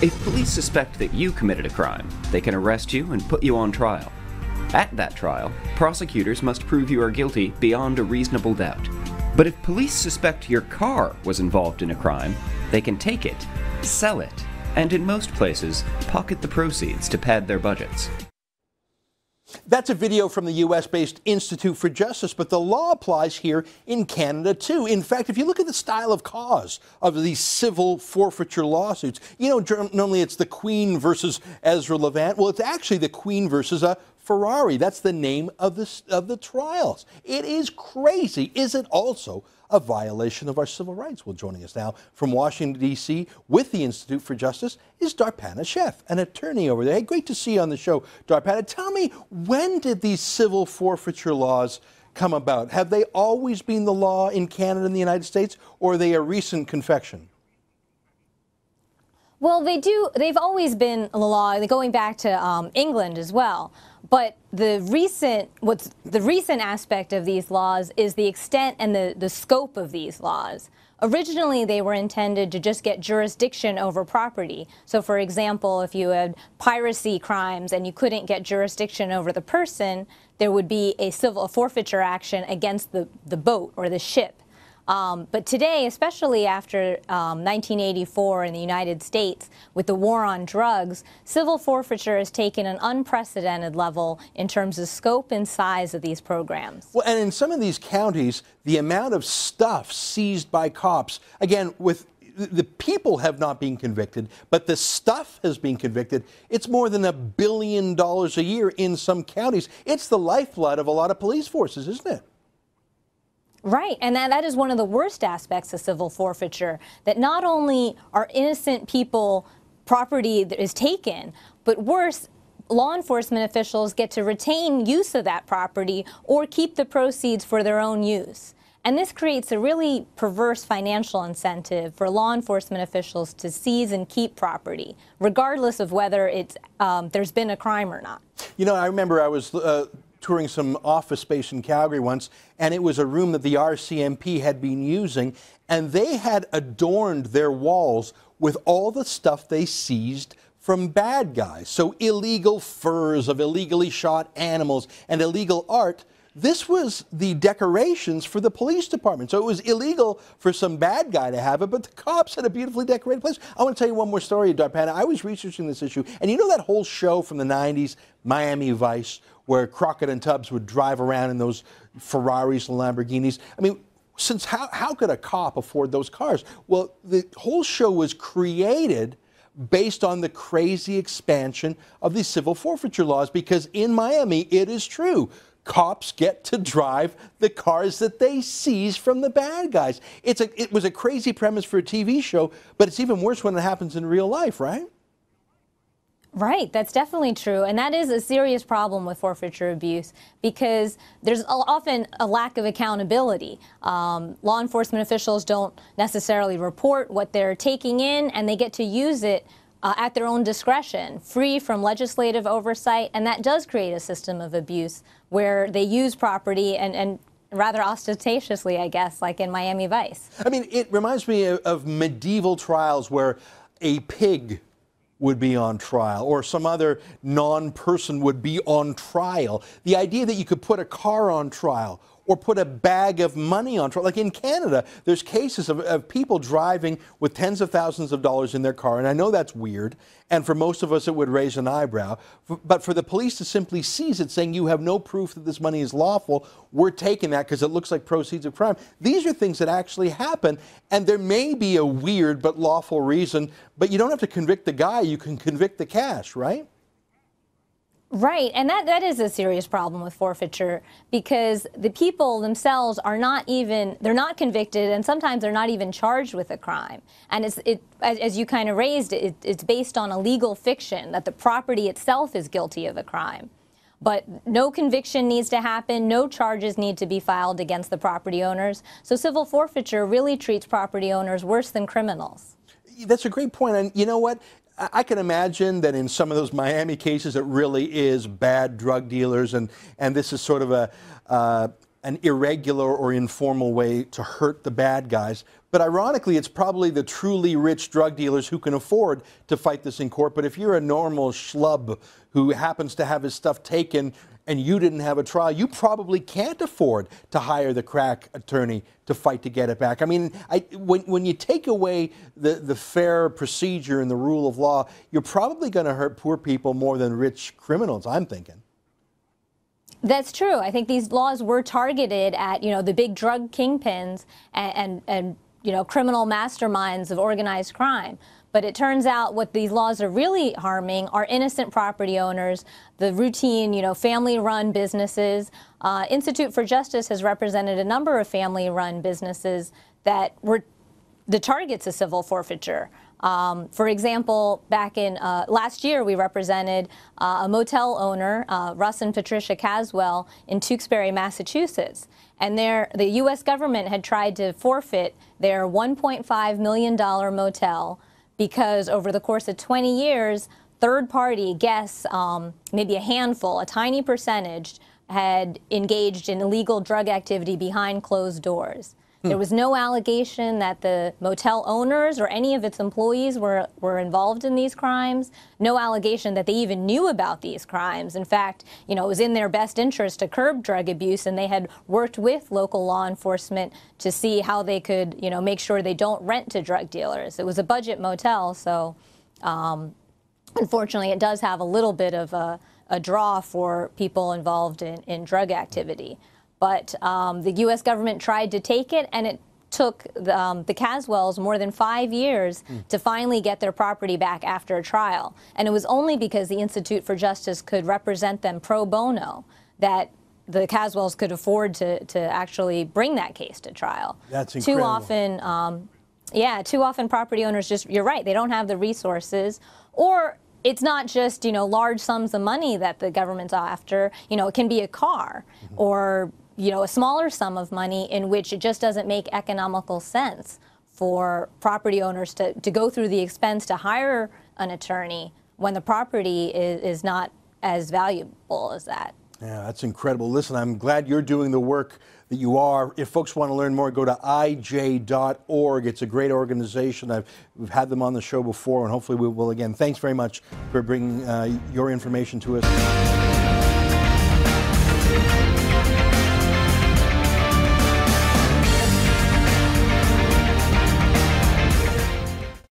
If police suspect that you committed a crime, they can arrest you and put you on trial. At that trial, prosecutors must prove you are guilty beyond a reasonable doubt. But if police suspect your car was involved in a crime, they can take it, sell it, and in most places, pocket the proceeds to pad their budgets. That's a video from the U.S.-based Institute for Justice, but the law applies here in Canada, too. In fact, if you look at the style of cause of these civil forfeiture lawsuits, you know, normally it's the Queen versus Ezra Levant. Well, it's actually the Queen versus a Ferrari. That's the name of the trials. It is crazy. Is it also a violation of our civil rights? Well, joining us now from Washington, D.C. with the Institute for Justice is Darpana Sheth, an attorney over there. Hey, great to see you on the show, Darpana. Tell me, when did these civil forfeiture laws come about? Have they always been the law in Canada and the United States, or are they a recent confection? Well, they've always been the law, going back to England as well. But the recent aspect of these laws is the extent and the scope of these laws. Originally, they were intended to just get jurisdiction over property. So, for example, if you had piracy crimes and you couldn't get jurisdiction over the person, there would be a civil forfeiture action against the boat or the ship. But today, especially after 1984 in the United States, with the war on drugs, civil forfeiture has taken an unprecedented level in terms of scope and size of these programs. Well, and in some of these counties, the amount of stuff seized by cops, again, with the people have not been convicted, but the stuff has been convicted. It's more than $1 billion a year in some counties. It's the lifeblood of a lot of police forces, isn't it? Right, and that is one of the worst aspects of civil forfeiture, that not only are innocent people property that is taken, but worse, law enforcement officials get to retain use of that property or keep the proceeds for their own use. And this creates a really perverse financial incentive for law enforcement officials to seize and keep property, regardless of whether it's there's been a crime or not. You know, I remember I was touring some office space in Calgary once, and it was a room that the RCMP had been using, and they had adorned their walls with all the stuff they seized from bad guys. So illegal furs of illegally shot animals and illegal art. This was the decorations for the police department. So it was illegal for some bad guy to have it, but the cops had a beautifully decorated place. I want to tell you one more story, Darpana. I was researching this issue, and you know that whole show from the 90s, Miami Vice, where Crockett and Tubbs would drive around in those Ferraris and Lamborghinis? I mean, since how could a cop afford those cars? Well, the whole show was created based on the crazy expansion of these civil forfeiture laws, because in Miami, it is true, cops get to drive the cars that they seize from the bad guys. It was a crazy premise for a TV show, but it's even worse when it happens in real life, right? Right, that's definitely true, and that is a serious problem with forfeiture abuse, because there's often a lack of accountability. Law enforcement officials don't necessarily report what they're taking in, and they get to use it at their own discretion, free from legislative oversight, and that does create a system of abuse where they use property and rather ostentatiously, I guess, like in Miami Vice. I mean, it reminds me of medieval trials where a pig would be on trial, or some other non-person would be on trial. The idea that you could put a car on trial or put a bag of money on trial. Like in Canada, there's cases of people driving with tens of thousands of dollars in their car, and I know that's weird, and for most of us it would raise an eyebrow, but for the police to simply seize it, saying you have no proof that this money is lawful, we're taking that because it looks like proceeds of crime. These are things that actually happen, and there may be a weird but lawful reason, but you don't have to convict the guy, you can convict the cash, right? Right, and that is a serious problem with forfeiture, because the people themselves are not even, they're not convicted, and sometimes they're not even charged with a crime. And as you kind of raised it, it's based on a legal fiction that the property itself is guilty of a crime. But no conviction needs to happen, no charges need to be filed against the property owners. So civil forfeiture really treats property owners worse than criminals. That's a great point, and you know what? I can imagine that in some of those Miami cases, it really is bad drug dealers, and this is sort of an irregular or informal way to hurt the bad guys. But ironically, it's probably the truly rich drug dealers who can afford to fight this in court. But if you're a normal schlub who happens to have his stuff taken and you didn't have a trial, you probably can't afford to hire the crack attorney to fight to get it back. I mean, when you take away the fair procedure and the rule of law, you're probably going to hurt poor people more than rich criminals, I'm thinking. That's true. I think these laws were targeted at, the big drug kingpins and criminal masterminds of organized crime. But it turns out what these laws are really harming are innocent property owners, the routine, family-run businesses. Institute for Justice has represented a number of family-run businesses that were the targets of civil forfeiture. For example, back in last year, we represented a motel owner, Russ and Patricia Caswell, in Tewksbury, Massachusetts. And the U.S. government had tried to forfeit their $1.5 million motel because over the course of 20 years, third-party guests, maybe a handful, a tiny percentage, had engaged in illegal drug activity behind closed doors. There was no allegation that the motel owners or any of its employees were involved in these crimes. No allegation that they even knew about these crimes. In fact, it was in their best interest to curb drug abuse, and they had worked with local law enforcement to see how they could, make sure they don't rent to drug dealers. It was a budget motel, so unfortunately it does have a little bit of a draw for people involved in drug activity. But the U.S. government tried to take it, and it took the Caswells more than 5 years to finally get their property back after a trial. And it was only because the Institute for Justice could represent them pro bono that the Caswells could afford to actually bring that case to trial. That's incredible. Too often property owners you're right, they don't have the resources, or it's not just, large sums of money that the government's after. It can be a car or a smaller sum of money in which it just doesn't make economical sense for property owners to go through the expense to hire an attorney when the property is not as valuable as that. Yeah, that's incredible. Listen, I'm glad you're doing the work that you are. If folks want to learn more, go to ij.org. It's a great organization. We've had them on the show before, and hopefully we will again. Thanks very much for bringing your information to us.